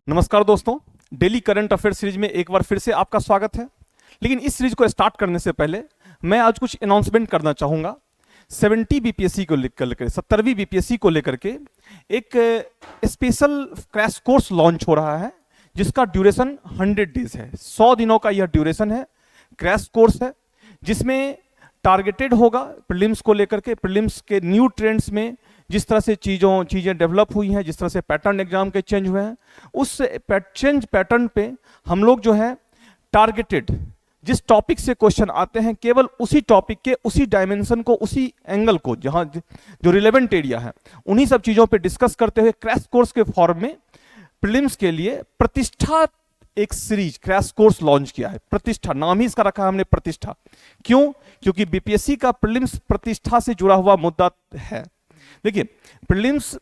नमस्कार दोस्तों, daily current affair series में एक बार फिर से आपका स्वागत है। लेकिन इस सीरीज को स्टार्ट करने से पहले मैं आज कुछ अनाउंसमेंट करना चाहूँगा। 70 बीपीएससी को लेकर 70वीं बीपीएससी को लेकर के एक स्पेशल क्रैश कोर्स लॉन्च हो रहा है जिसका ड्यूरेशन 100 डेज है। 100 दिनों का यह ड्यूरेशन है, क्रैश कोर्स है, जिसमें टारगेटेड होगा प्रीलिम्स को लेकर के। प्रीलिम्स के न्यू ट्रेंड्स में जिस तरह से चीज़ें डेवलप हुई हैं, जिस तरह से पैटर्न एग्जाम के चेंज हुए हैं, उस चेंज पैटर्न पे हम लोग जो है टारगेटेड जिस टॉपिक से क्वेश्चन आते हैं केवल उसी टॉपिक के उसी डायमेंशन को, उसी एंगल को, जहां जो रिलेवेंट एरिया है, उन्हीं सब चीज़ों पे डिस्कस करते हुए क्रैश कोर्स के फॉर्म में प्रीलिम्स के लिए प्रतिष्ठा एक सीरीज क्रैश कोर्स लॉन्च किया है। प्रतिष्ठा नाम ही इसका रखा है हमने, प्रतिष्ठा। क्यों? क्योंकि बीपीएससी का प्रीलिम्स प्रतिष्ठा से जुड़ा हुआ मुद्दा है। देखिए, प्रीलिम्स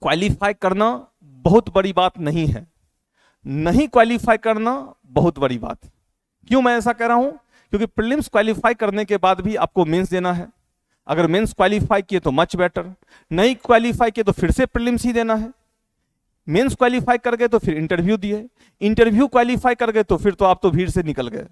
क्वालिफाई करना बहुत बड़ी बात नहीं है, नहीं क्वालिफाई करना बहुत बड़ी बात। क्यों मैं ऐसा कह रहा हूं? क्योंकि प्रीलिम्स क्वालिफाई करने के बाद भी आपको मेंस देना है। अगर मेंस क्वालिफाई किए तो मच बेटर, नहीं क्वालिफाई किए तो फिर से प्रीलिम्स ही देना है। मेंस क्वालिफाई कर गए तो फिर इंटरव्यू दिए, इंटरव्यू क्वालिफाई कर गए तो फिर तो आप तो भीड़ से निकल गए,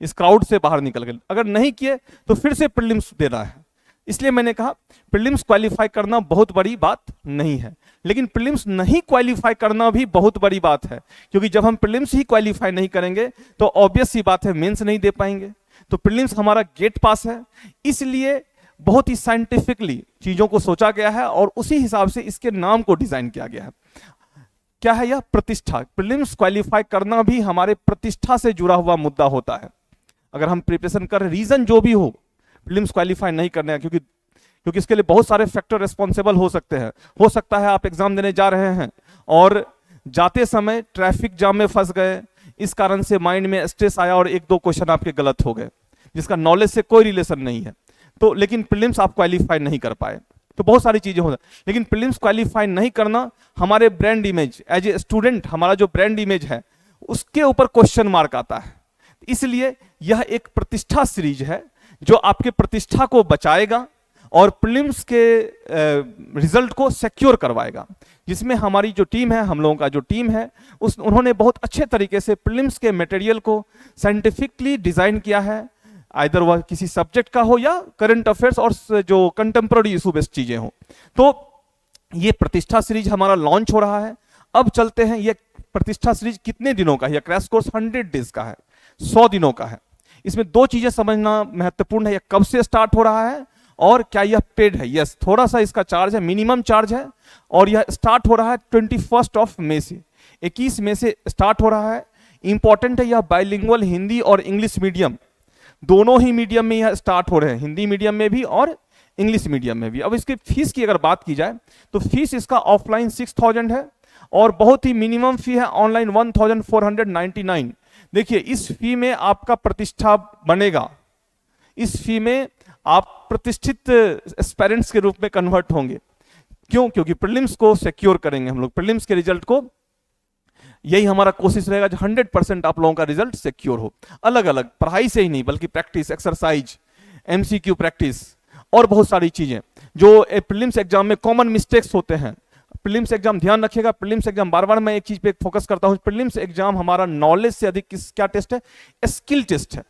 इस क्राउड से बाहर निकल गए। अगर नहीं किए तो फिर से प्रीलिम्स देना है। इसलिए मैंने कहा प्रीलिम्स क्वालिफाई करना बहुत बड़ी बात नहीं है, लेकिन प्रीलिम्स नहीं क्वालिफाई करना भी बहुत बड़ी बात है। क्योंकि जब हम प्रीलिम्स ही क्वालिफाई नहीं करेंगे तो ऑब्वियस सी बात है मेंस नहीं दे पाएंगे। तो प्रीलिम्स हमारा गेट पास है, इसलिए बहुत ही साइंटिफिकली चीजों को सोचा गया है और उसी हिसाब से इसके नाम को डिजाइन किया गया है। क्या है यह? प्रतिष्ठा। प्रीलिम्स क्वालिफाई करना भी हमारे प्रतिष्ठा से जुड़ा हुआ मुद्दा होता है। अगर हम प्रिपरेशन कर, रीजन जो भी हो प्रीलिम्स क्वालिफाई नहीं करने, क्योंकि इसके लिए बहुत सारे फैक्टर रिस्पॉन्सिबल हो सकते हैं। हो सकता है आप एग्जाम देने जा रहे हैं और जाते समय ट्रैफिक जाम में फंस गए, इस कारण से माइंड में स्ट्रेस आया और एक दो क्वेश्चन आपके गलत हो गए जिसका नॉलेज से कोई रिलेशन नहीं है, तो लेकिन प्रीलिम्स आप क्वालिफाई नहीं कर पाए। तो बहुत सारी चीजें हो जाती, लेकिन प्रीलिम्स क्वालिफाई नहीं करना हमारे brand image, as a student हमारा जो ब्रांड इमेज है उसके ऊपर क्वेश्चन मार्क आता है। इसलिए यह एक प्रतिष्ठा सीरीज है जो आपके प्रतिष्ठा को बचाएगा और प्रीलिम्स के रिजल्ट को सिक्योर करवाएगा। जिसमें हमारी जो टीम है, हम लोगों का जो टीम है, उन्होंने बहुत अच्छे तरीके से प्रीलिम्स के मटेरियल को साइंटिफिकली डिजाइन किया है। आइदर वह किसी सब्जेक्ट का हो या करंट अफेयर्स और जो कंटेम्प्रेरी इशू बेस्ड चीजें हो। तो ये प्रतिष्ठा सीरीज हमारा लॉन्च हो रहा है। अब चलते हैं, ये प्रतिष्ठा सीरीज कितने दिनों का है? यह क्रैश कोर्स 100 डेज का है, 100 दिनों का है। इसमें दो चीजें समझना महत्वपूर्ण है। यह कब से स्टार्ट हो रहा है और क्या यह पेड है? यस, थोड़ा सा इसका चार्ज है, मिनिमम चार्ज है, और यह स्टार्ट हो रहा है 21 मई से, 21 मई से स्टार्ट हो रहा है। इंपॉर्टेंट है, यह बाइलिंगुअल हिंदी और इंग्लिश मीडियम दोनों ही मीडियम में यह स्टार्ट हो रहे हैं, हिंदी मीडियम में भी और इंग्लिश मीडियम में भी। अब इसकी फीस की अगर बात की जाए तो फीस इसका ऑफलाइन 6000 है और बहुत ही मिनिमम फी है ऑनलाइन 1499। देखिए, इस फी में आपका प्रतिष्ठा बनेगा, इस फी में आप प्रतिष्ठित एस्पिरेंट्स के रूप में कन्वर्ट होंगे। क्यों? क्योंकि प्रीलिम्स को सिक्योर करेंगे हम लोग, प्रीलिम्स के रिजल्ट को, यही हमारा कोशिश रहेगा जो 100% आप लोगों का रिजल्ट सिक्योर हो। अलग अलग पढ़ाई से ही नहीं बल्कि प्रैक्टिस, एक्सरसाइज, एमसीक्यू प्रैक्टिस और बहुत सारी चीजें जो प्रीलिम्स एग्जाम में कॉमन मिस्टेक्स होते हैं। प्रीलिम्स एग्जाम ध्यान रखिएगा, प्रीलिम्स एग्जाम बार बार मैं एक चीज पे फोकस करता हूं, प्रीलिम्स एग्जाम हमारा नॉलेज से अधिक क्या टेस्ट है? स्किल टेस्ट है,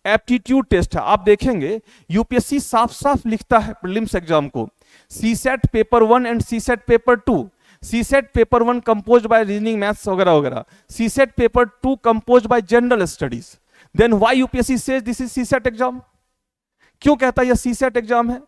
एप्टीट्यूड टेस्ट है। आप देखेंगे यूपीएससी साफ साफ लिखता है प्रीलिम्स एग्जाम को, CSAT paper 1 and CSAT paper 2। CSAT paper 1 composed by reasoning, maths वगैरह वगैरह, CSAT paper 2 composed by general studies. Then why UPSC says this is CSAT exam? क्यों कहता है यह सीसेट एग्जाम है?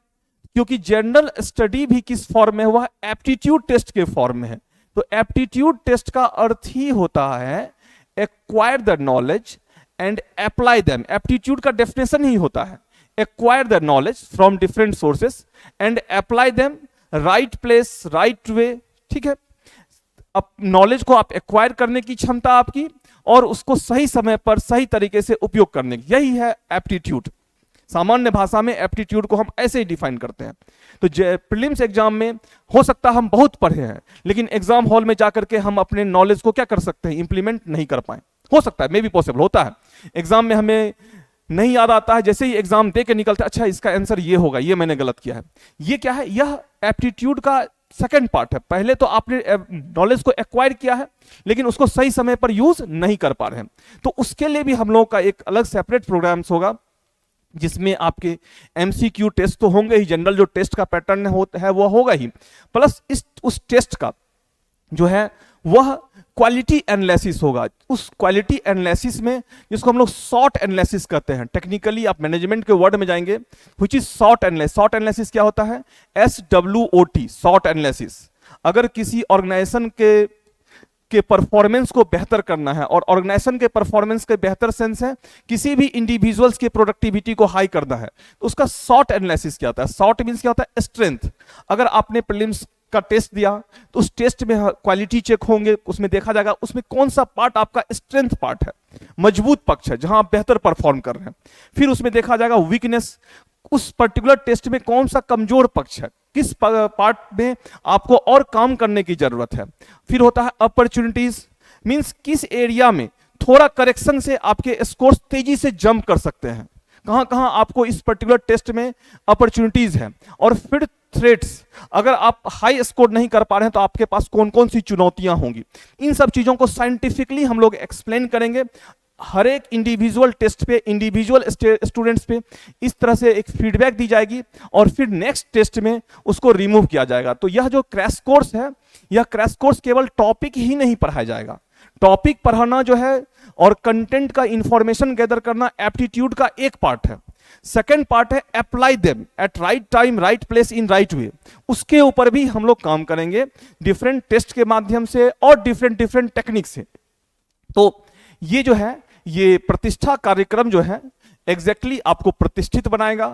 क्योंकि जनरल स्टडी भी किस फॉर्म में हुआ? एप्टीट्यूड टेस्ट के फॉर्म में है। तो एप्टीट्यूड टेस्ट का अर्थ ही होता है acquire the knowledge and apply them. Aptitude का डेफिनेशन ही होता है acquire the knowledge from different sources and apply them, right place right way. ठीक है, अब नॉलेज को आप एक्वायर करने की क्षमता आपकी और उसको सही समय पर सही तरीके से उपयोग करने की, यही है एप्टीट्यूड। सामान्य भाषा में एप्टीट्यूड को हम ऐसे ही डिफाइन करते हैं। तो प्रीलिम्स एग्जाम में हो सकता है हम बहुत पढ़े हैं लेकिन एग्जाम हॉल में जाकर के हम अपने नॉलेज को क्या कर सकते हैं? इंप्लीमेंट नहीं कर पाए। हो सकता है, मे भी पॉसिबल होता है, एग्जाम में हमें नहीं याद आता है, जैसे ही एग्जाम दे के निकलता है, अच्छा इसका आंसर ये होगा, ये मैंने गलत किया है। ये क्या है? यह एप्टीट्यूड का सेकंड पार्ट है। पहले तो आपने नॉलेज को एक्वायर किया है लेकिन उसको सही समय पर यूज नहीं कर पा रहे हैं, तो उसके लिए भी हम लोगों का एक अलग सेपरेट प्रोग्राम्स होगा जिसमें आपके एमसीक्यू टेस्ट तो होंगे ही, जनरल जो टेस्ट का पैटर्न है वो होगा ही, प्लस उस टेस्ट का जो है वह क्वालिटी एनालिसिस होगा। उस क्वालिटी एनालिसिस में जिसको हम लोग शॉर्ट एनालिसिस कहते हैं, टेक्निकली आप मैनेजमेंट के वर्ड में जाएंगे, which is short analysis. Short analysis क्या होता है? SWOT, short analysis. अगर किसी ऑर्गेनाइजेशन के परफॉर्मेंस को बेहतर करना है, और ऑर्गेनाइजेशन के परफॉर्मेंस के बेहतर सेंस है किसी भी इंडिविजुअल्स की प्रोडक्टिविटी को हाई करना है, तो उसका शॉर्ट एनालिसिस क्या होता है? शॉर्ट मींस क्या होता है? स्ट्रेंथ। अगर आपने प्रीलिम्स का टेस्ट दिया तो उस टेस्ट में क्वालिटी चेक होंगे, उसमें देखा जाएगा उसमें कौन सा पार्ट आपका स्ट्रेंथ पार्ट है, मजबूत पक्ष है, जहां आप बेहतर परफॉर्म कर रहे हैं। फिर उसमें देखा जाएगा वीकनेस, उस पर्टिकुलर टेस्ट में कौन सा कमजोर पक्ष है, किस पार्ट में आपको और काम करने की जरूरत है। फिर होता है अपॉर्चुनिटीज, मींस किस एरिया में थोड़ा करेक्शन से आपके स्कोर्स तेजी से जंप कर सकते हैं, कहां कहां आपको इस पर्टिकुलर टेस्ट में अपॉर्चुनिटीज है। और फिर थ्रेट्स, अगर आप हाई स्कोर नहीं कर पा रहे हैं तो आपके पास कौन कौन सी चुनौतियां होंगी। इन सब चीजों को साइंटिफिकली हम लोग एक्सप्लेन करेंगे। हर एक इंडिविजुअल टेस्ट पे, इंडिविजुअल स्टूडेंट्स पे इस तरह से एक फीडबैक दी जाएगी और फिर नेक्स्ट टेस्ट में उसको रिमूव किया जाएगा। तो यह जो क्रैश कोर्स है, यह क्रैश कोर्स केवल टॉपिक ही नहीं पढ़ाया जाएगा। टॉपिक पढ़ाना जो है और कंटेंट का इंफॉर्मेशन गैदर करना एप्टीट्यूड का एक पार्ट है। सेकेंड पार्ट है apply them at right time, right place, in right वे। उसके ऊपर भी हम लोग काम करेंगे डिफरेंट टेस्ट के माध्यम से और डिफरेंट टेक्निक से। तो ये जो है, ये प्रतिष्ठा कार्यक्रम जो है एग्जैक्टली आपको प्रतिष्ठित बनाएगा,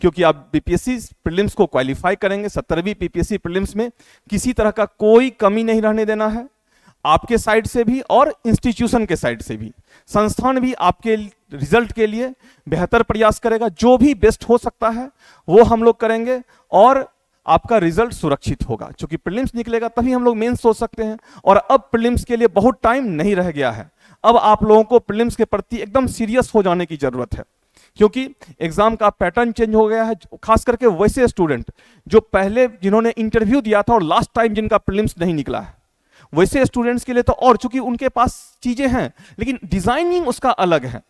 क्योंकि आप बीपीएससी प्रीलिम्स को क्वालिफाई करेंगे। 17वीं बीपीएससी प्रीलिम्स में किसी तरह का कोई कमी नहीं रहने देना है, आपके साइड से भी और इंस्टीट्यूशन के साइड से भी। संस्थान भी आपके रिजल्ट के लिए बेहतर प्रयास करेगा, जो भी बेस्ट हो सकता है वो हम लोग करेंगे और आपका रिजल्ट सुरक्षित होगा। क्योंकि प्रीलिम्स निकलेगा तभी हम लोग मेंस सोच सकते हैं, और अब प्रीलिम्स के लिए बहुत टाइम नहीं रह गया है। अब आप लोगों को प्रीलिम्स के प्रति एकदम सीरियस हो जाने की जरूरत है, क्योंकि एग्जाम का पैटर्न चेंज हो गया है। खास करके वैसे स्टूडेंट जो पहले जिन्होंने इंटरव्यू दिया था और लास्ट टाइम जिनका प्रीलिम्स नहीं निकला है, वैसे स्टूडेंट्स के लिए तो, और चूंकि उनके पास चीजें हैं लेकिन डिजाइनिंग उसका अलग है,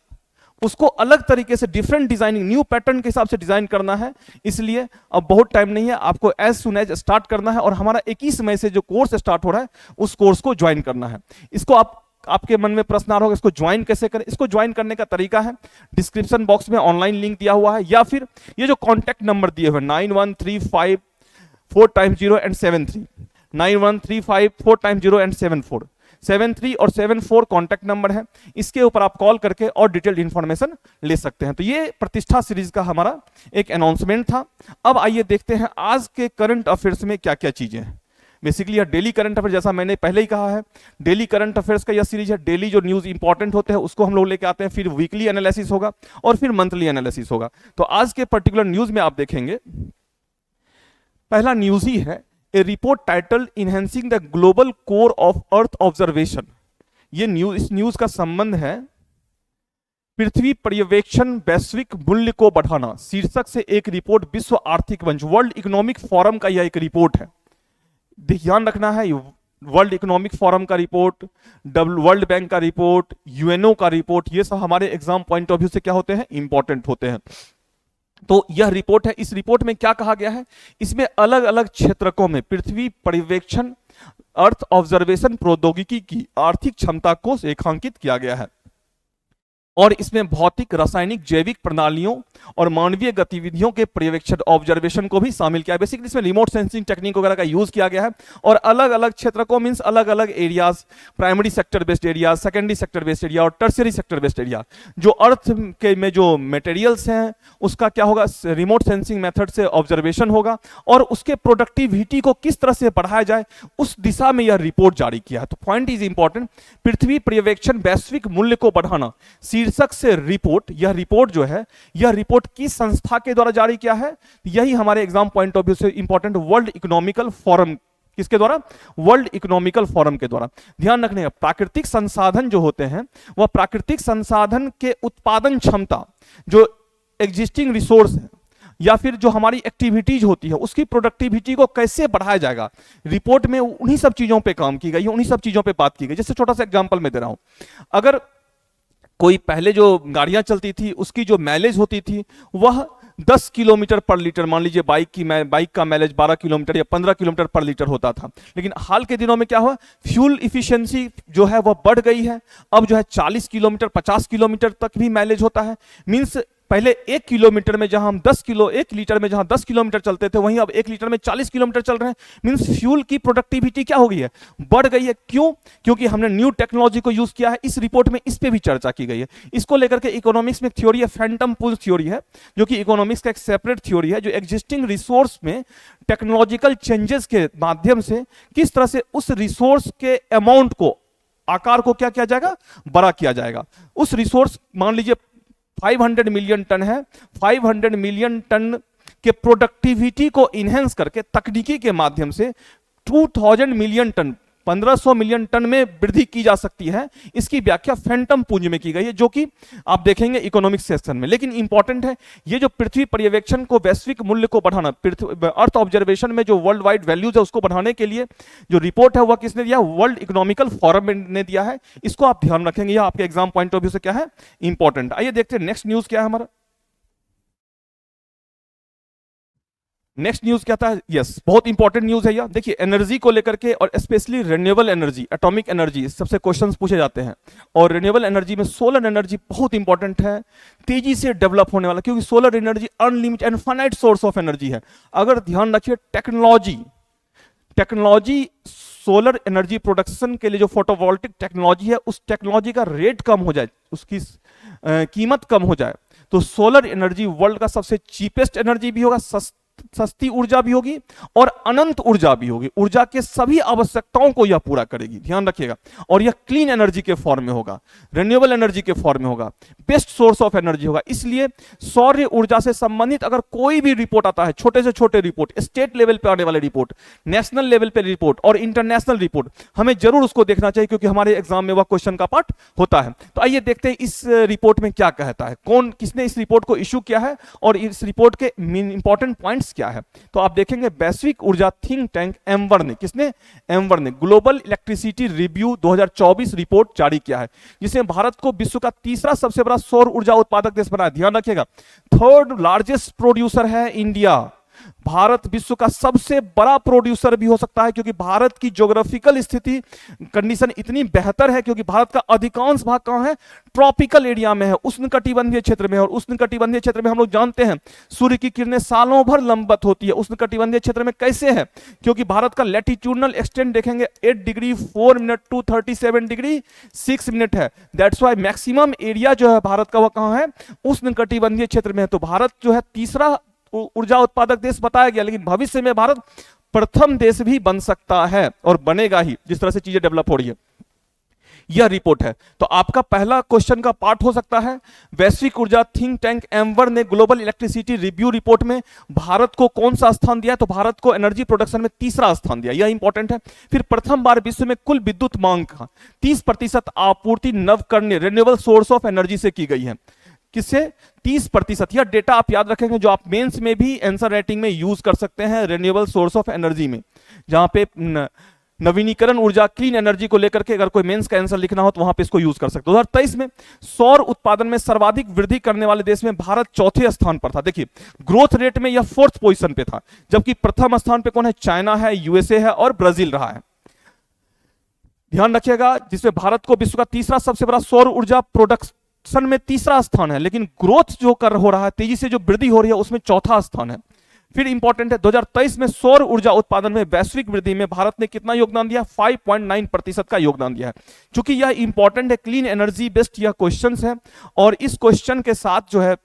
उसको अलग तरीके से डिफरेंट डिजाइनिंग, न्यू पैटर्न के हिसाब से डिजाइन करना है। इसलिए अब बहुत टाइम नहीं है, आपको एज सुन एज स्टार्ट करना है, और हमारा 21 मई से जो कोर्स स्टार्ट हो रहा है उस कोर्स को ज्वाइन करना है। इसको आपके मन में प्रश्न आ रहा होगा इसको ज्वाइन कैसे करें। इसको ज्वाइन करने का तरीका है, डिस्क्रिप्शन बॉक्स में ऑनलाइन लिंक दिया हुआ है, या फिर ये जो कॉन्टैक्ट नंबर दिए हुए 9135 4x0 and 73, 9135 4x0 and 74, 73 और 74 कॉन्टैक्ट नंबर है। इसके ऊपर आप कॉल करके और डिटेल्ड इंफॉर्मेशन ले सकते हैं। तो ये प्रतिष्ठा सीरीज का हमारा एक अनाउंसमेंट था। अब आइए देखते हैं आज के करंट अफेयर्स में क्या क्या चीजें हैं। बेसिकली यह डेली करंट अफेयर, जैसा मैंने पहले ही कहा है, डेली करंट अफेयर्स का यह सीरीज है। डेली जो न्यूज इंपॉर्टेंट होते हैं उसको हम लोग लेके आते हैं, फिर वीकली एनालिसिस होगा और फिर मंथली एनालिसिस होगा। तो आज के पर्टिकुलर न्यूज में आप देखेंगे, पहला न्यूज ही है, a report titled enhancing the global core of earth observation. ये न्यूज, इस न्यूज का संबंध है पृथ्वी पर्यवेक्षण वैश्विक मूल्य को बढ़ाना शीर्षक से एक रिपोर्ट विश्व आर्थिक मंच, वर्ल्ड इकोनॉमिक फोरम का यह एक रिपोर्ट है। ध्यान रखना है, वर्ल्ड इकोनॉमिक फोरम का रिपोर्ट, वर्ल्ड बैंक का रिपोर्ट, यूएनओ का रिपोर्ट, ये सब हमारे एग्जाम पॉइंट ऑफ व्यू से क्या होते हैं, इंपॉर्टेंट होते हैं। तो यह रिपोर्ट है। इस रिपोर्ट में क्या कहा गया है, इसमें अलग अलग क्षेत्रकों में पृथ्वी पर्यवेक्षण अर्थ ऑब्जर्वेशन प्रौद्योगिकी की आर्थिक क्षमता को रेखांकित किया गया है, और इसमें भौतिक, रासायनिक, जैविक प्रणालियों और मानवीय गतिविधियों के पर्यवेक्षण ऑब्जर्वेशन को भी शामिल किया है। बेसिकली इसमें रिमोट सेंसिंग टेक्निक वगैरह का यूज किया गया है, और अलग अलग क्षेत्र को मींस अलग अलग areas, primary sector based area, secondary sector based area और टर्शियरी सेक्टर बेस्ड एरिया। जो अर्थ के में जो मटेरियल्स हैं उसका क्या होगा, रिमोट सेंसिंग मेथड से ऑब्जर्वेशन होगा, और उसके प्रोडक्टिविटी को किस तरह से बढ़ाया जाए उस दिशा में यह रिपोर्ट जारी किया है। तो पॉइंट इज इंपॉर्टेंट, पृथ्वी पर्यवेक्षण वैश्विक मूल्य को बढ़ाना शीर्षक से रिपोर्ट। यह रिपोर्ट जो है, यह रिपोर्ट किस संस्था के द्वारा जारी किया है, यही हमारे एग्जाम पॉइंट ऑफ व्यू से इंपॉर्टेंट, वर्ल्ड इकोनॉमिकल फोरम। किसके द्वारा, वर्ल्ड इकोनॉमिकल फोरम के द्वारा। ध्यान रखने का, प्राकृतिक संसाधन जो होते हैं वह प्राकृतिक संसाधन के उत्पादन क्षमता, जो एग्जिस्टिंग रिसोर्स है, या फिर जो हमारी एक्टिविटीज होती है उसकी प्रोडक्टिविटी को कैसे बढ़ाया जाएगा, रिपोर्ट में उन्हीं सब चीजों पे काम की गई है, उन्हीं सब चीजों पे बात की गई। जैसे छोटा सा एग्जांपल मैं दे रहा हूं, अगर कोई पहले जो गाड़ियां चलती थी उसकी जो माइलेज होती थी वह 10 किलोमीटर पर लीटर, मान लीजिए बाइक का माइलेज 12 किलोमीटर या 15 किलोमीटर पर लीटर होता था, लेकिन हाल के दिनों में क्या हुआ, फ्यूल इफिशिएंसी जो है वह बढ़ गई है। अब जो है 40 किलोमीटर 50 किलोमीटर तक भी माइलेज होता है। मींस पहले 1 किलोमीटर में जहां हम 1 लीटर में जहां 10 किलोमीटर चलते थे, वहीं अब 1 लीटर में 40 किलोमीटर चल रहे हैं। मींस फ्यूल की प्रोडक्टिविटी क्या हो गई है, बढ़ गई है। क्यों? क्योंकि हमने न्यू टेक्नोलॉजी को यूज किया है। इस रिपोर्ट में इस पे भी चर्चा की गई है। इसको लेकर के इकोनॉमिक्स में एक थ्योरी है, फैंटम पूल थ्योरी है, जो कि इकोनॉमिक्स का एक सेपरेट थ्योरी है, जो एग्जिस्टिंग रिसोर्स में टेक्नोलॉजिकल चेंजेस के माध्यम से किस तरह से उस रिसोर्स के अमाउंट को, आकार को क्या किया जाएगा, बड़ा किया जाएगा। उस रिसोर्स मान लीजिए 500 मिलियन टन है, 500 मिलियन टन के प्रोडक्टिविटी को इनहेंस करके तकनीकी के माध्यम से 2000 मिलियन टन, 1500 मिलियन टन में वृद्धि की जा सकती है। इसकी व्याख्या फैंटम पुंज में की गई है, जो कि आप देखेंगे इकोनॉमिक्स सेक्शन में। लेकिन इंपॉर्टेंट है, ये जो पृथ्वी पर्यवेक्षण को, वैश्विक मूल्य को बढ़ाना, अर्थ ऑब्जर्वेशन में जो वर्ल्ड वाइड वैल्यूज है उसको बढ़ाने के लिए जो रिपोर्ट है वह किसने दिया, वर्ल्ड इकोनॉमिकल फोरम ने दिया है। इसको आप ध्यान रखेंगे, यह आपके एग्जाम पॉइंट ऑफ व्यू से क्या है, इंपॉर्टेंट। आइए देखते हैं नेक्स्ट न्यूज क्या है हमारा। नेक्स्ट न्यूज क्या था, यस बहुत इंपॉर्टेंट न्यूज है यह। देखिए एनर्जी को लेकर के और specially renewable energy, atomic energy, सबसे क्वेश्चंस पूछे जाते हैं। और रिन्यूएबल एनर्जी में सोलर एनर्जी बहुत इंपॉर्टेंट है, तेजी से डेवलप होने वाला, क्योंकि solar energy unlimited infinite source of energy है। अगर ध्यान रखिए टेक्नोलॉजी सोलर एनर्जी प्रोडक्शन के लिए जो फोटोवोल्टिक टेक्नोलॉजी है, उस टेक्नोलॉजी का रेट कम हो जाए, उसकी कीमत कम हो जाए, तो सोलर एनर्जी वर्ल्ड का सबसे चीपेस्ट एनर्जी भी होगा, सस्ती ऊर्जा भी होगी और अनंत ऊर्जा भी होगी। ऊर्जा के सभी आवश्यकताओं को यह पूरा करेगी, ध्यान रखिएगा। और यह क्लीन एनर्जी के फॉर्म में होगा, रिन्यूएबल एनर्जी के फॉर्म में होगा, बेस्ट सोर्स ऑफ एनर्जी होगा। इसलिए सौर ऊर्जा से संबंधित अगर कोई भी रिपोर्ट आता है, छोटे से छोटे रिपोर्ट, स्टेट लेवल पे आने वाले रिपोर्ट, नेशनल लेवल पे रिपोर्ट और इंटरनेशनल रिपोर्ट, हमें जरूर उसको देखना चाहिए, क्योंकि हमारे एग्जाम में वह क्वेश्चन का पार्ट होता है। तो आइए देखते हैं इस रिपोर्ट में क्या कहता है, किसने इस रिपोर्ट को इश्यू किया है और इस रिपोर्ट के इंपॉर्टेंट पॉइंट्स क्या है। तो आप देखेंगे वैश्विक ऊर्जा थिंक टैंक एम्बर ने, किसने, एम्बर ने ग्लोबल इलेक्ट्रिसिटी रिव्यू 2024 रिपोर्ट जारी किया है, जिसमें भारत को विश्व का तीसरा सबसे बड़ा सौर ऊर्जा उत्पादक देश बनाया। ध्यान रखिएगा, थर्ड लार्जेस्ट प्रोड्यूसर है इंडिया। भारत विश्व का सबसे बड़ा प्रोड्यूसर भी हो सकता है, क्योंकि भारत की ज्योग्राफिकल स्थिति कंडीशन इतनी बेहतर है, क्योंकि भारत का अधिकांश भाग कहां है, ट्रॉपिकल एरिया में है, उष्णकटिबंधीय क्षेत्र में है। और उष्णकटिबंधीय क्षेत्र में हम लोग जानते हैं सूर्य की किरणें सालों भर लंबवत होती है। उष्णकटिबंधीय क्षेत्र में कैसे है, क्योंकि भारत का लैटिट्यूडनल एक्सटेंट देखेंगे 8 degree 4 minute to 37 degree 6 minute है। दैट्स वाई मैक्सिमम एरिया जो है भारत का वह कहां है, उष्णकटिबंधीय क्षेत्र में है। तो भारत जो है तीसरा ऊर्जा उत्पादक देश बताया गया, लेकिन भविष्य में भारत प्रथम देश भी बन सकता है और बनेगा ही, जिस तरह से चीजें डेवलप हो रही है। यह रिपोर्ट है। तो आपका पहला क्वेश्चन का पार्ट हो सकता है, वैश्विक ऊर्जा थिंक टैंक एम्बर ने ग्लोबल इलेक्ट्रिसिटी रिव्यू रिपोर्ट में भारत को कौन सा स्थान दिया, तो भारत को एनर्जी प्रोडक्शन में तीसरा स्थान दिया, यह इंपॉर्टेंट है। फिर प्रथम बार विश्व में कुल विद्युत मांग का 30% आपूर्ति नवकरणीय रिन्यूएबल सोर्स ऑफ एनर्जी से की गई है। किससे, 30%। यह डेटा आप याद रखेंगे, जो आप मेंस में भी आंसर राइटिंग में यूज कर सकते हैं, रिन्यूएबल सोर्स ऑफ एनर्जी में, जहां पे नवीनीकरण ऊर्जा क्लीन एनर्जी को लेकर के अगर कोई मेंस का आंसर लिखना हो तो वहां पे इसको यूज कर सकते हो। 2023 में सौर उत्पादन में सर्वाधिक वृद्धि करने वाले देश में भारत चौथे स्थान पर था। देखिए ग्रोथ रेट में यह 4th पोजीशन पे था, जबकि प्रथम स्थान पे कौन है, चाइना है, यूएसए है और ब्राजील रहा है। ध्यान रखिएगा, जिसमें भारत को विश्व का तीसरा सबसे बड़ा सौर ऊर्जा प्रोडक्शन में तीसरा स्थान है, लेकिन ग्रोथ जो कर हो रहा है, तेजी से जो वृद्धि हो रही है, उसमें चौथा स्थान है। फिर इंपॉर्टेंट है, 2023 में सौर ऊर्जा उत्पादन में वैश्विक वृद्धि में भारत ने कितना योगदान दिया, 5.9% का योगदान दिया है। चूंकि यह इंपॉर्टेंट है, क्लीन एनर्जी बेस्ड यह क्वेश्चन है, और इस क्वेश्चन के साथ जो है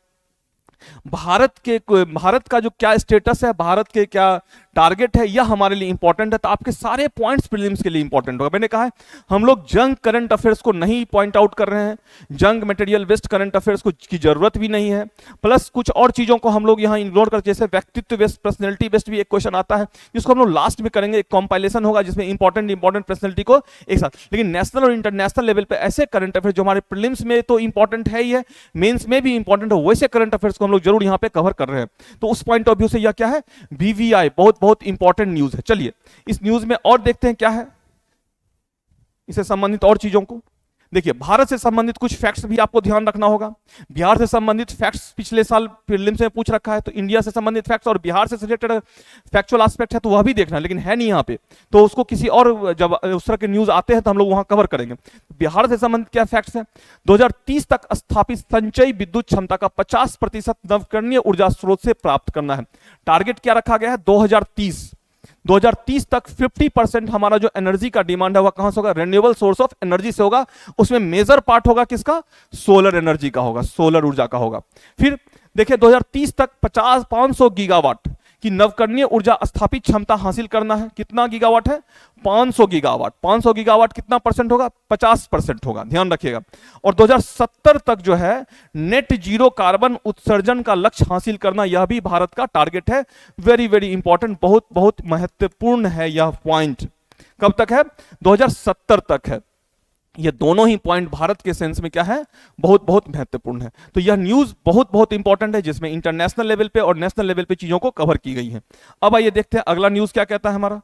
भारत का जो क्या स्टेटस है, भारत के क्या टारगेट है, यह हमारे लिए इंपॉर्टेंट है, तो आपके सारे पॉइंट्स प्रीलिम्स के लिए इंपॉर्टेंट होगा। मैंने कहा है हम लोग जंग करंट अफेयर्स को नहीं पॉइंट आउट कर रहे हैं, जंग मटेरियल बेस्ड करंट अफेयर्स को की जरूरत भी नहीं है, प्लस कुछ और चीजों को हम लोग यहाँ इग्नोर कर, जैसे व्यक्तित्व बेस्ड, पर्सनैलिटी बेस्ड भी एक क्वेश्चन आता है जिसको हम लोग लास्ट में करेंगे, एक कॉम्पाइलेशन होगा जिसमें इंपॉर्टेंट पर्सनैलिटी को एक साथ। लेकिन नेशनल और इंटरनेशनल लेवल पे ऐसे करंट अफेयर्स जो हमारे प्रीलिम्स में तो इंपॉर्टेंट है ही है, मेंस में भी इंपॉर्टेंट है, वैसे करंट अफेयर्स को हम लोग जरूर यहाँ पे कवर कर रहे हैं। तो उस पॉइंट ऑफ व्यू से यह क्या है, बीवीआई बहुत बहुत इंपॉर्टेंट न्यूज है। चलिए इस न्यूज में और देखते हैं क्या है, इससे संबंधित और चीजों को देखिए। भारत से संबंधित कुछ फैक्ट्स भी आपको ध्यान रखना होगा। बिहार से संबंधित फैक्ट्स पिछले साल प्रीलिम्स में पूछ रखा है, तो इंडिया से संबंधित फैक्ट्स और बिहार से रिलेटेड फैक्चुअल एस्पेक्ट है तो वह भी देखना है, लेकिन है नहीं यहाँ पे, तो उसको किसी और जब उस तरह के न्यूज आते हैं तो हम लोग वहां कवर करेंगे। बिहार से संबंधित क्या फैक्ट्स हैं, 2030 तक स्थापित संचयी विद्युत क्षमता का 50% नवीकरणीय ऊर्जा स्रोत से प्राप्त करना है। टारगेट क्या रखा गया है, 2030 तक 50% हमारा जो एनर्जी का डिमांड है वह कहां से होगा, रिन्यूएबल सोर्स ऑफ एनर्जी से होगा। उसमें मेजर पार्ट होगा किसका, सोलर एनर्जी का होगा, सोलर ऊर्जा का होगा। फिर देखिए 2030 तक 500 गीगावाट की नवकरणीय ऊर्जा स्थापित क्षमता हासिल करना है। कितना गीगावाट है, 500 गीगावाट। 500 गीगावाट कितना परसेंट होगा, 50% होगा, ध्यान रखिएगा। और 2070 तक जो है नेट जीरो कार्बन उत्सर्जन का लक्ष्य हासिल करना, यह भी भारत का टारगेट है। वेरी वेरी इंपॉर्टेंट, बहुत बहुत महत्वपूर्ण है यह पॉइंट। कब तक है, 2070 तक है। ये दोनों ही पॉइंट भारत के सेंस में क्या है, बहुत बहुत महत्वपूर्ण है। तो यह न्यूज बहुत बहुत इंपॉर्टेंट है, जिसमें इंटरनेशनल लेवल पे और नेशनल लेवल पे चीजों को कवर की गई है। अब आइए देखते हैं अगला न्यूज क्या कहता है हमारा।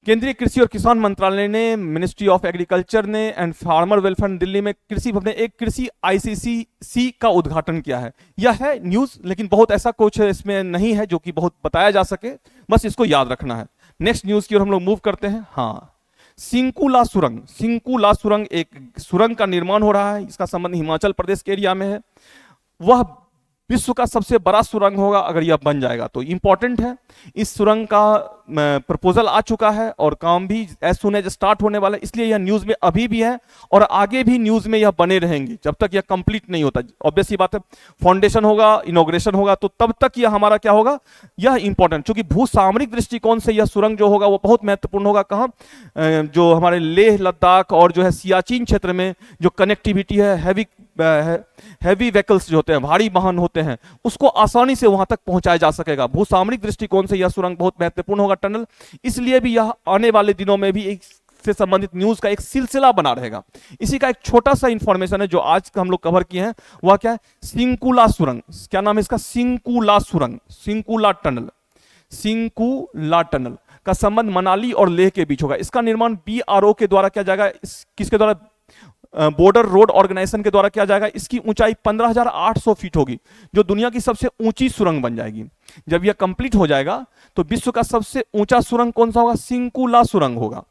केंद्रीय कृषि और किसान मंत्रालय ने, मिनिस्ट्री ऑफ एग्रीकल्चर ने एंड फार्मर वेलफेयर दिल्ली में कृषि भवन एक कृषि आईसीसी का उद्घाटन किया है। यह है न्यूज, लेकिन बहुत ऐसा कुछ इसमें नहीं है जो कि बहुत बताया जा सके, बस इसको याद रखना है। नेक्स्ट न्यूज की ओर हम लोग मूव करते हैं। हाँ, सिंकुला सुरंग एक सुरंग का निर्माण हो रहा है, इसका संबंध हिमाचल प्रदेश के एरिया में है। वह विश्व का सबसे बड़ा सुरंग होगा अगर यह बन जाएगा तो। इंपॉर्टेंट है, इस सुरंग का प्रपोजल आ चुका है और काम भी एज सुन एज स्टार्ट होने वाला है, इसलिए यह न्यूज में अभी भी है और आगे भी न्यूज में यह बने रहेंगे जब तक यह कंप्लीट नहीं होता। ऑब्वियस सी बात है, फाउंडेशन होगा, इनॉग्रेशन होगा, तो तब तक यह हमारा क्या होगा, यह इंपॉर्टेंट, क्योंकि भूसामरिक दृष्टिकोण से यह सुरंग जो होगा वो बहुत महत्वपूर्ण होगा। कहाँ, जो हमारे लेह लद्दाख और जो है सियाचिन क्षेत्र में जो कनेक्टिविटी है, हैवी व्हीकल्स जो होते हैं, भारी वाहन होते हैं, उसको आसानी से वहां तक पहुंचाया जा सकेगा। भूसामरिक दृष्टिकोण से यह सुरंग बहुत महत्वपूर्ण होगा टनल, इसलिए भी यह आने वाले दिनों में भी एक से संबंधित न्यूज का एक सिलसिला बना रहेगा। इसी का एक छोटा सा इंफॉर्मेशन है जो आज हम लोग कवर किए हैं, वह क्या है, सिंकुला सुरंग। क्या नाम है इसका, सिंकुला सुरंग, सिंकुला टनल का संबंध मनाली और लेह के बीच होगा। इसका निर्माण BRO के द्वारा किया जाएगा, किसके द्वारा, बॉर्डर रोड ऑर्गेनाइजेशन के द्वारा किया जाएगा। इसकी ऊंचाई 15,800 फीट होगी, जो दुनिया की सबसे ऊंची सुरंग बन जाएगी। जब यह कंप्लीट हो जाएगा तो विश्व का सबसे ऊंचा सुरंग कौन सा होगा, सिंकुला सुरंग होगा।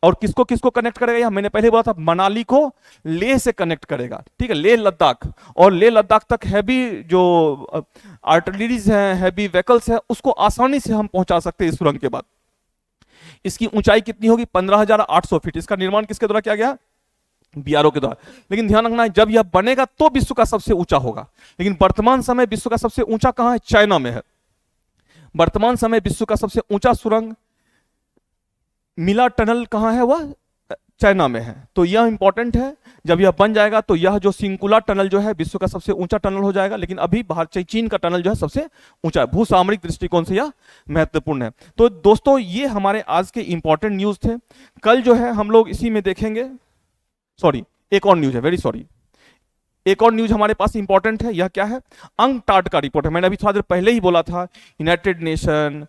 और किसको किसको कनेक्ट करेगा, यह मैंने पहले बोला था, मनाली को लेह से कनेक्ट करेगा, ठीक है, लेह लद्दाख, और लेह लद्दाख तक हैवी जो आर्टिलरीज हैं, हैवी व्हीकल्स है, उसको आसानी से हम पहुंचा सकते हैं इस सुरंग के बाद। इसकी ऊंचाई कितनी होगी, 15,800 फीट। इसका निर्माण किसके द्वारा किया गया, BRO के द्वारा। लेकिन ध्यान रखना है, जब यह बनेगा तो विश्व का सबसे ऊंचा होगा, लेकिन वर्तमान समय विश्व का सबसे ऊंचा कहां है, चाइना में है। वर्तमान समय विश्व का सबसे ऊंचा सुरंग मिला टनल कहां है, वह चाइना में है। तो यह इंपॉर्टेंट है, जब यह बन जाएगा तो यह जो सिंकुला टनल जो है विश्व का सबसे ऊंचा टनल हो जाएगा। लेकिन अभी भारत चीन का टनल जो है सबसे ऊंचा है, भूसामरिक दृष्टिकोण से यह महत्वपूर्ण है। तो दोस्तों ये हमारे आज के इंपॉर्टेंट न्यूज थे। कल जो है हम लोग इसी में देखेंगे, सॉरी एक और न्यूज है, वेरी सॉरी, एक और न्यूज हमारे पास इंपॉर्टेंट है। यह क्या है, अंकटाड का रिपोर्ट है। मैंने अभी थोड़ा देर पहले ही बोला था, United nation,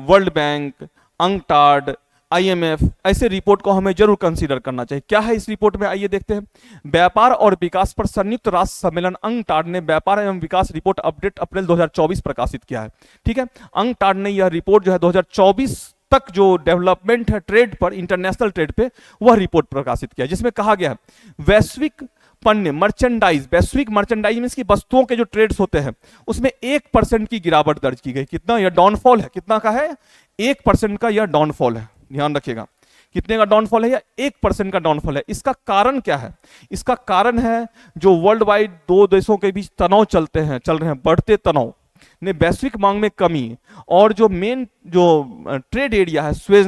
world bank, UNCTAD, IMF, ऐसे रिपोर्ट को हमें जरूर कंसीडर करना चाहिए। क्या है इस रिपोर्ट में, आइए देखते हैं। व्यापार और विकास पर संयुक्त राष्ट्र सम्मेलन अंकटाड ने व्यापार एवं विकास रिपोर्ट अपडेट अप्रैल 2024 प्रकाशित किया है, ठीक है। अंकटाड ने यह रिपोर्ट जो है 2024 तक जो डेवलपमेंट है ट्रेड पर, इंटरनेशनल ट्रेड पे, वह रिपोर्ट प्रकाशित किया, जिसमें कहा गया है वैश्विक पण्य मर्चेंडाइज, वैश्विक मर्चेंडाइज मींस की वस्तुओं के जो ट्रेड्स होते हैं उसमें 1% की गिरावट दर्ज की गई। कितना, यह डाउनफॉल है, कितना का है, 1% का यह डाउनफॉल है, ध्यान रखिएगा। कितने का डाउनफॉल है, या 1% का डाउनफॉल है। इसका कारण क्या है? इसका कारण है जो वर्ल्ड वाइड दो देशों के बीच तनाव चल रहे हैं, बढ़ते तनाव ने वैश्विक मांग में कमी, और जो मेन जो ट्रेड एरिया है, सुएज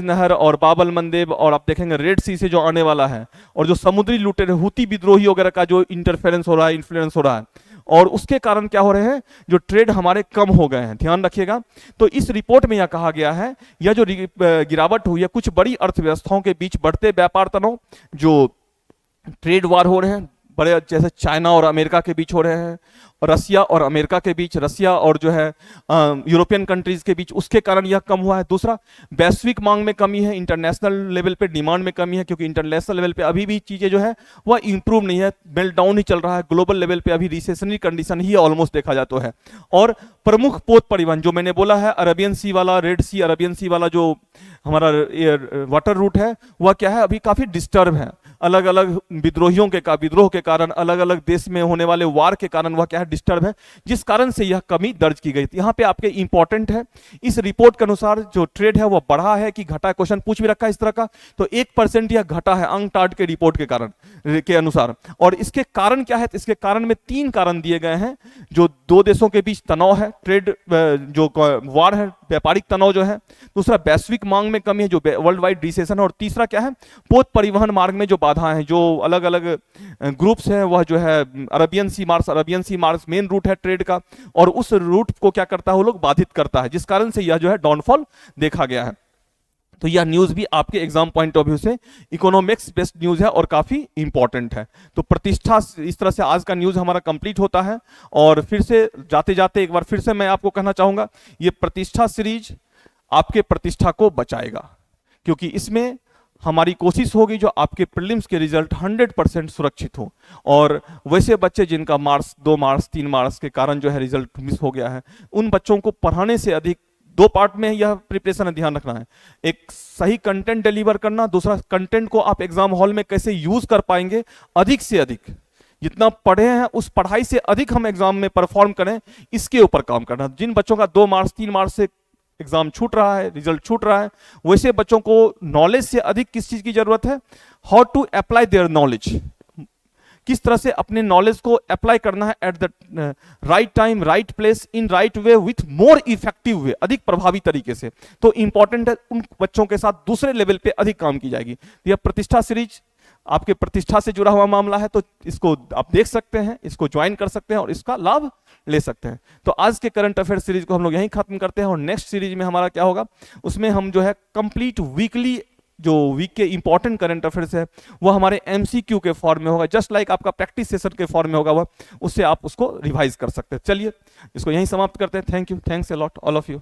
नहर और बाबल मंदेब, और आप देखेंगे रेड सी से जो आने वाला है, और जो समुद्री लुटेरे हुती विद्रोही वगैरह का जो इंटरफेरेंस हो रहा है, इन्फ्लुएंस हो रहा है, और उसके कारण क्या हो रहे हैं, जो ट्रेड हमारे कम हो गए हैं। ध्यान रखिएगा। तो इस रिपोर्ट में यह कहा गया है, यह जो गिरावट हुई है कुछ बड़ी अर्थव्यवस्थाओं के बीच बढ़ते व्यापार तनाव, जो ट्रेड वार हो रहे हैं बड़े, जैसे चाइना और अमेरिका के बीच हो रहे हैं, रसिया और अमेरिका के बीच, रसिया और जो है यूरोपियन कंट्रीज के बीच, उसके कारण यह कम हुआ है। दूसरा, वैश्विक मांग में कमी है, इंटरनेशनल लेवल पे डिमांड में कमी है, क्योंकि इंटरनेशनल लेवल पे अभी भी चीजें जो है वह इंप्रूव नहीं है, मेल्ट डाउन ही चल रहा है। ग्लोबल लेवल पे अभी रिसेशनरी कंडीशन ही ऑलमोस्ट देखा जाता है। और प्रमुख पोत परिवहन जो मैंने बोला है, अरबियन सी वाला, रेड सी, अरबियन सी वाला जो हमारा वाटर रूट है, वह क्या है, अभी काफी डिस्टर्ब है। अलग अलग विद्रोह के कारण, अलग अलग देश में होने वाले वार के कारण वह क्या है, डिस्टर्ब है, जिस कारण से यह कमी दर्ज की गई थी। यहाँ पे आपके इंपॉर्टेंट है, इस रिपोर्ट के अनुसार जो ट्रेड है वह बढ़ा है कि घटा, क्वेश्चन पूछ भी रखा है इस तरह का, तो 1% यह घटा है अंकटाड के रिपोर्ट के कारण के अनुसार। और इसके कारण क्या है, तो इसके कारण में 3 कारण दिए गए हैं। जो दो देशों के बीच तनाव है, ट्रेड जो वार है, व्यापारिक तनाव जो है, दूसरा वैश्विक मांग में कमी है, जो वर्ल्ड वाइड रिसेशन, और तीसरा क्या है, पोत परिवहन मार्ग में जो बाधा है, जो अलग अलग ग्रुप्स हैं, वह जो है अरबियन सी मार्स मेन रूट है ट्रेड का, और उस रूट को क्या करता है, वो लोग बाधित करता है, जिस कारण से यह जो है डाउनफॉल देखा गया है। तो यह न्यूज भी आपके एग्जाम पॉइंट ऑफ व्यू से इकोनॉमिक्स बेस्ड न्यूज है और काफी इंपॉर्टेंट है। तो प्रतिष्ठा, इस तरह से आज का न्यूज हमारा कंप्लीट होता है। और फिर से जाते जाते एक बार फिर से मैं आपको कहना चाहूंगा, ये प्रतिष्ठा सीरीज आपके प्रतिष्ठा को बचाएगा, क्योंकि इसमें हमारी कोशिश होगी जो आपके प्रीलिम्स के रिजल्ट 100% सुरक्षित हो। और वैसे बच्चे जिनका मार्क्स 2 मार्क्स 3 मार्क्स के कारण जो है रिजल्ट मिस हो गया है, उन बच्चों को पढ़ाने से अधिक 2 पार्ट में यह प्रिपरेशन है, ध्यान रखना है। एक सही कंटेंट डिलीवर करना, दूसरा कंटेंट को आप एग्जाम हॉल में कैसे यूज कर पाएंगे, अधिक से अधिक जितना पढ़े हैं उस पढ़ाई से अधिक हम एग्जाम में परफॉर्म करें, इसके ऊपर काम करना। जिन बच्चों का 2 मार्क्स 3 मार्क्स से एग्जाम छूट रहा है, रिजल्ट छूट रहा है, वैसे बच्चों को नॉलेज से अधिक किस चीज की जरूरत है, how to apply their knowledge, किस तरह से अपने नॉलेज को अप्लाई करना है at the right time, right place, in right way, with more effective way, अधिक प्रभावी तरीके से। तो इंपॉर्टेंट है, उन बच्चों के साथ दूसरे लेवल पे अधिक काम की जाएगी। यह प्रतिष्ठा सीरीज आपके प्रतिष्ठा से जुड़ा हुआ मामला है, तो इसको आप देख सकते हैं, इसको ज्वाइन कर सकते हैं और इसका लाभ ले सकते हैं। तो आज के करंट अफेयर सीरीज को हम लोग यहीं खत्म करते हैं, और नेक्स्ट सीरीज में हमारा क्या होगा, उसमें हम जो है कंप्लीट वीकली जो वीक के इंपॉर्टेंट करंट अफेयर्स है वो हमारे एमसीक्यू के फॉर्म में होगा, जस्ट लाइक आपका प्रैक्टिस सेशन के फॉर्म में होगा, वह उससे आप उसको रिवाइज कर सकते हैं। चलिए इसको यहीं समाप्त करते हैं। Thank you, thanks a lot all of you.